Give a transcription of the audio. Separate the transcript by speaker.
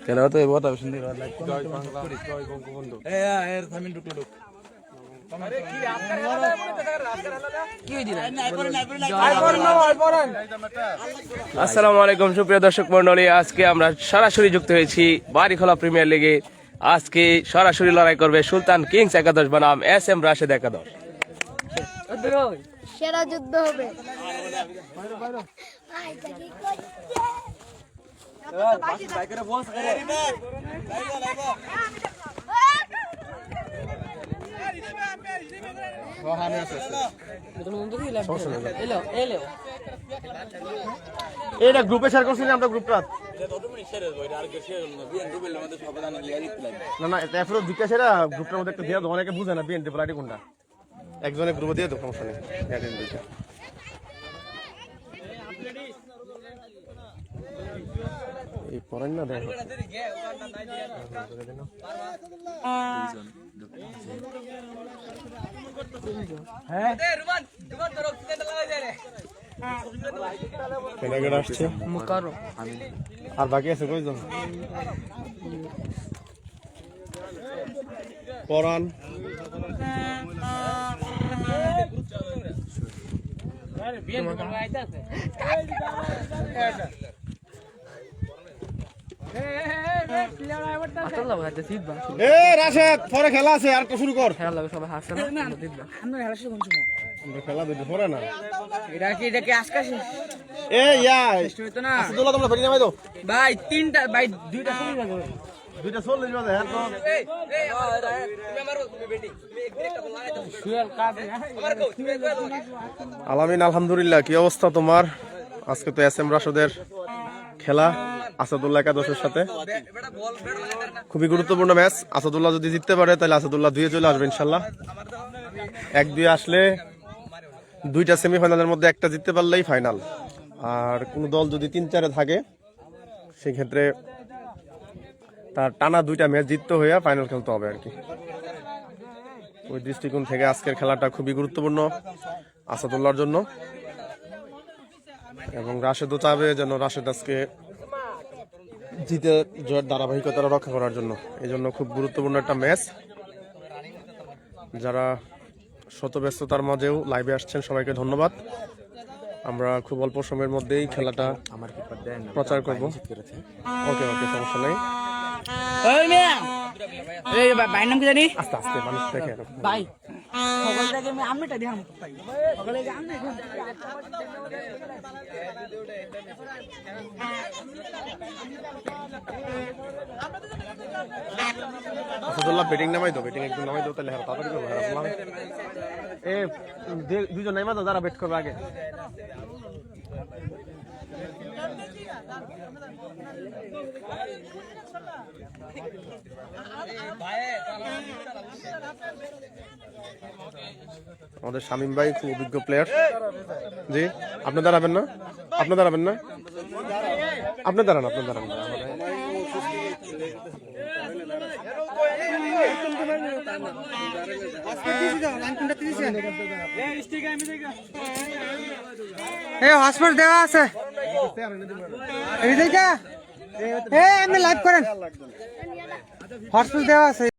Speaker 1: খেলা তো বহুত সুন্দর আসসালামু আলাইকুম সুপ্রিয় দর্শক মন্ডলী, আজকে আমরা সরাসরি যুক্ত হয়েছি বাড়িখোলা প্রিমিয়ার লিগে। আজকে সরাসরি লড়াই করবে সুলতান কিংস একাদশ বনাম SM রাশেদ একাদশ।
Speaker 2: সেরা যুদ্ধ হবে।
Speaker 3: এটা গ্রুপে শেয়ার করছি না আমরা গ্রুপটা না এরপরে জিজ্ঞাসা গ্রুপটার মধ্যে একটা দিয়ে দাও, অনেকে বুঝে না বিএনপি প্লাটি কোনটা, একজনের গ্রুপে দিয়ে দাও, সমস্যা নেই। এই পড়েন না দেখো আসছে আর বাকি আছে কয়জন? পরান রাশেদ পরে খেলা আছে, আর তো শুরু কর। খেলা দিতে পরে না তোমরা ফেরি নামাই দাও
Speaker 4: ভাই, তিনটা ভাই, দুইটা শুরু না করো,
Speaker 3: দুইটা 40 বাজে। আলামিন, আলহামদুলিল্লাহ, কি অবস্থা তোমার? আজকে তো SM রাশেদের খেলা আসাদুল্লাহ একাদশের সাথে, খুবই গুরুত্বপূর্ণ ম্যাচ। আসাদুল্লাহ যদি জিততে পারে তাহলে আসাদুল্লাহ 2-এ চলে আসবে ইনশাল্লাহ। 1-2 আসলে দুইটা সেমিফাইনালের মধ্যে একটা জিততে পারলেই ফাইনাল। আর কোন দল যদি 3-4-এ থাকে সেক্ষেত্রে তার টানা 2টা ম্যাচ জিততে হয়ে ফাইনাল খেলতে হবে আর কি। ওই দৃষ্টিকোণ থেকে আজকের খেলাটা খুবই গুরুত্বপূর্ণ আসাদুল্লাহর জন্য, এবং রাশেদও চাবে যেন রাশেদ আজকে জিতে জয়ের ধারাবাহিকতা রক্ষা করার জন্য। এই জন্য খুব গুরুত্বপূর্ণ একটা ম্যাচ। যারা শত ব্যস্ততার মাঝেও লাইভে আসছেন সবাইকে ধন্যবাদ। আমরা খুব অল্প সময়ের মধ্যেই খেলাটা প্রচার করব। ওকে ওকে, সমস্যা নেই।
Speaker 4: ভাই নাম কি জানি?
Speaker 3: আস্তে আস্তে মানুষ দেখে
Speaker 4: ভাই সকল থেকে আমি আমটা দিলাম সকলে আমি
Speaker 3: আসাদুল্লাহ ব্যাটিং নামাই দাও, ব্যাটিং একদম নামাই দাও, তাহলে হ্যাঁ তাড়াতাড়ি করবো। এ দুজন নামাই দাও যারা ব্যাট করবে আগে। আমাদের শামীম ভাই খুব অভিজ্ঞ প্লেয়ার। জি, আপনি দাঁড়াবেন না? আপনি দাঁড়াবেন না? আপনি দাঁড়ান, আপনি দাঁড়ান।
Speaker 4: হসপিটাল দেওয়া আছে, আমি লাইভ করেন, হসপিটাল দেওয়া আছে।